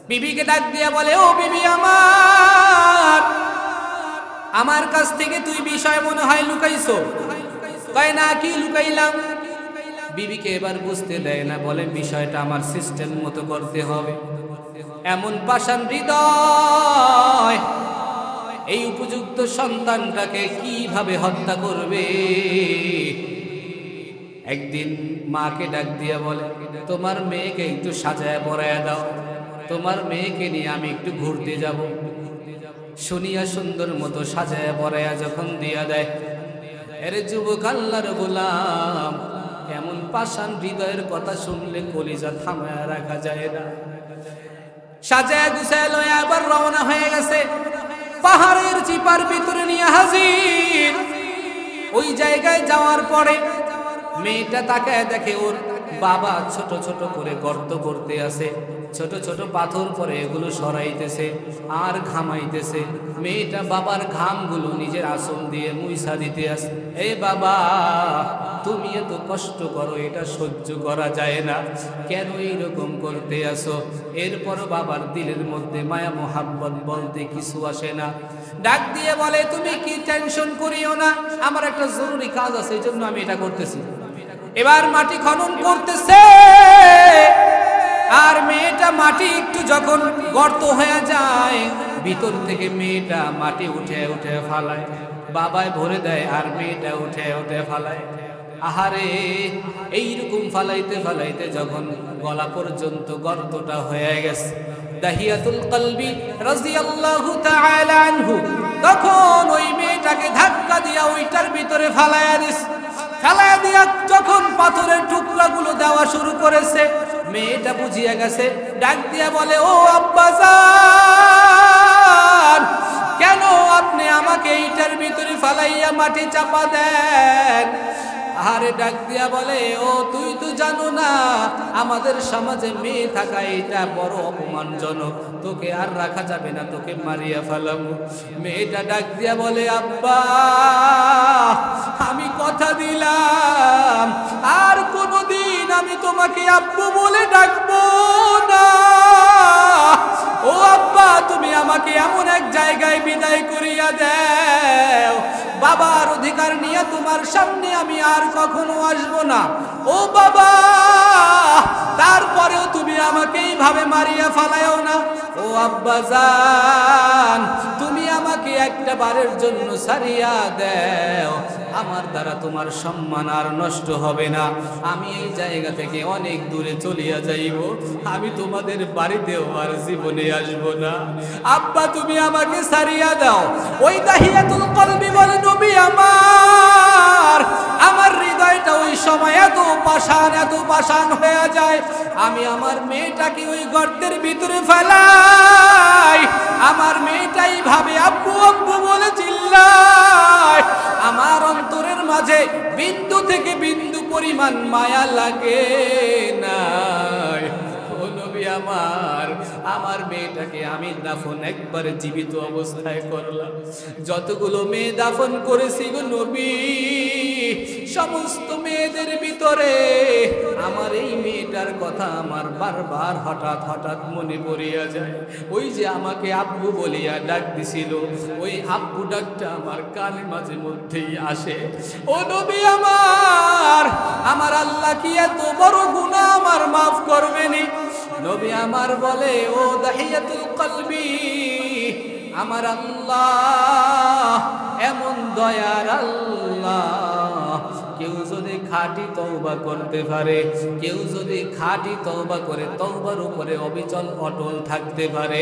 বিবিকে ডাক দিয়ে বলে, ও বিবি আমার কাছ থেকে তুই বিষয় মনে হয় লুকাইছো। কয় না, কি লুকাইলাম? বিবিকে এবার বুঝতে দেয় না, বলে বিষয়টা আমার সিস্টেম মতো করতে হবে। এমন পাষাণ হৃদয় এই উপযুক্ত সন্তানটাকে কিভাবে হত্যা করবে? একদিন মাকে ডাক দিয়ে বলে, তোমার মেয়েকে একটু সাজায় পরায় দাও, তোমার মেয়েকে নিয়ে আমি একটু ঘুরতে যাব। শুনিয়া সুন্দর মতো সাজায় পরায়া যখন দিয়া দেয়, এরে যুবক আল্লাহর গোলাম, এমন পাষাণ হৃদয়ের কথা শুনলে কলিজা থামায়া রাখা যায় না। সাজায় গুছায় লয়ে আবার রওনা হয়ে গেছে। পাহাড়ের চিপার ভিতরে নিয়ে হাজির। ওই জায়গায় যাওয়ার পরে মেয়েটা তাকায় দেখে ওর বাবা ছোট ছোট করে গর্ত করতে আছে, ছোট ছোট পাথর পরে এগুলো সরাইতেছে আর ঘামাইতেছে। মেয়েটা বাবার ঘামগুলো নিজের আসন দিয়ে মুইসা দিতে আছে। এ বাবা, তুমি এত কষ্ট করো, এটা সহ্য করা যায় না, কেন এইরকম করতে আসো? এরপর বাবার দিলের মধ্যে মায়া মোহাব্বত বলতে কিছু আসে না। ডাক দিয়ে বলে, তুমি কি টেনশন করিও না, আমার একটা জরুরি কাজ আছে, এই জন্য আমি এটা করতেছি। এবার মাটি খনন করতেছে, আর মেয়েটা মাটি একটু যখন গর্ত হয়ে যায়, ভিতর থেকে মেয়েটা মাটি উঠে উঠে ফালায়, বাবায় ভরে দেয় আর মেয়েটা উঠে উঠে ফালায়। আহারে, এইরকম ফালাইতে ফালাইতে যখন গলা পর্যন্ত গর্তটা হয়ে গেছে, দাহিয়াতুল কলবি রাদিয়াল্লাহু তাআলা আনহু তখন ওই মেয়েটাকে ধাক্কা দিয়া ওইটার ভিতরে ফালায়া দিস। ফালায়া দিয়া যখন পাথরের টুকরাগুলো দেওয়া শুরু করেছে, মেয়েটা বুঝিয়া গেছে। ডাক দিয়া বলে, ও আব্বাজান, কেন আপনি আমাকে এইটার ভিতরে ফালাইয়া মাটি চাপা দেন? আরে ডাক দিয়া বলে, ও তুই তো জানো না আমাদের সমাজে মেয়ে থাকা এটা বড় অপমানজনক, তোকে আর রাখা যাবে না, তোকে মারিয়া ফেলাবো। মেয়েটা ডাক দিয়া বলে, আব্বা, আমি কথা দিলাম আর কোনোদিন আমি তোমাকে আব্বু বলে ডাকবো না। ও আব্বা, তুমি আমাকে এমন এক জায়গায় বিদায় করিয়া দাও, বাবার অধিকার নিয়ে তোমার সামনে আমি আর কখনো আসবো না। ও বাবা, তারপরেও তুমি আমাকে এইভাবে মারিয়া ফালায়ও না। ও আব্বা জান, তুমি আমাকে একটা বারের জন্য ছাড়িয়া দাও, আমার দ্বারা তোমার সম্মান আর নষ্ট হবে না। আমি এই জায়গা থেকে অনেক দূরে চলিয়া যাইব, আমি তোমাদের বাড়িতেও আর জীবনে আসবো না। আব্বা, তুমি আমাকে ছাড়িয়া দাও। ওই দাহিয়াতুল কলবি বলে, নবী আমার হৃদয়টা ওই সময় এত পাষাণ হয়ে যায়, আমি আমার মেয়েটাকে ওই গর্তের ভিতরে ফেলাই, আমার মেয়েটাই ভাবে আব্বু আব্বু বলে চিল্লায়, আমার অন্তরের মাঝে বিন্দু থেকে বিন্দু পরিমাণ মায়া লাগে না। ও নবী আমার মেয়েটাকে আমি দাফন একবারে জীবিত অবস্থায় করলাম। যতগুলো মেয়ে দাফন করেছি গো নবী, সমস্ত মেয়েদের ভিতরে আমার এই মেয়েটার কথা আমার বারবার হঠাৎ মনে পড়িয়া যায়। ওই যে আমাকে আব্বু বলিয়া ডাক দিছিল, ওই আব্বু ডাকটা আমার কানে মাঝে মধ্যেই আসে। ও নবী আমার আল্লাহ কি এত বড় গুনাহ আমার মাফ করবেনি? নবী আমার বলে, ও দাহিয়াতুল কলবি, আমার আল্লাহ এমন দয়ার আল্লাহ, কেউ যদি খাঁটি তওবা করতে পারে, কেউ যদি খাঁটি তওবা করে তওবার উপরে অবিচল অটল থাকতে পারে,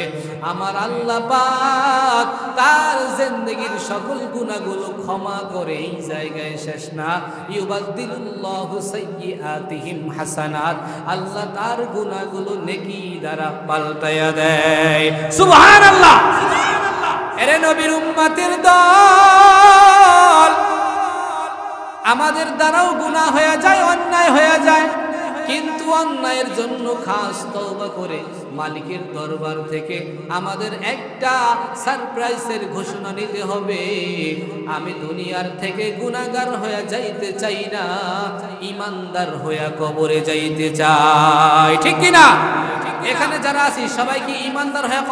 আমার আল্লাহ পাক তার জিন্দেগীর সকল গুনাহগুলো ক্ষমা করে এই জায়গায় শেষ না, ইউবাদদিলুল্লাহু সাইয়্যাতিহিম হাসানাত, আল্লাহ তার গুনাহগুলো নেকি দ্বারা পাল্টায়া দেয়। সুবহানাল্লাহ। এরে নবীর উম্মতের দল, আমাদের দ্বারাও গুনাহ হয়ে যায়, অন্যায় হয়ে যায়, কিন্তু অন্যায়ের জন্য খাস তওবা করে মালিকের দরবার থেকে আমাদের একটা সারপ্রাইজের ঘোষণা নিতে হবে। আমি দুনিয়ার থেকে গুনাহগার হয়ে যাইতে চাই না, ঈমানদার হয়ে কবরে যাইতে চাই। ঠিক কি না? এখানে যারা আছি সবাই কি ইমানদার হয়ে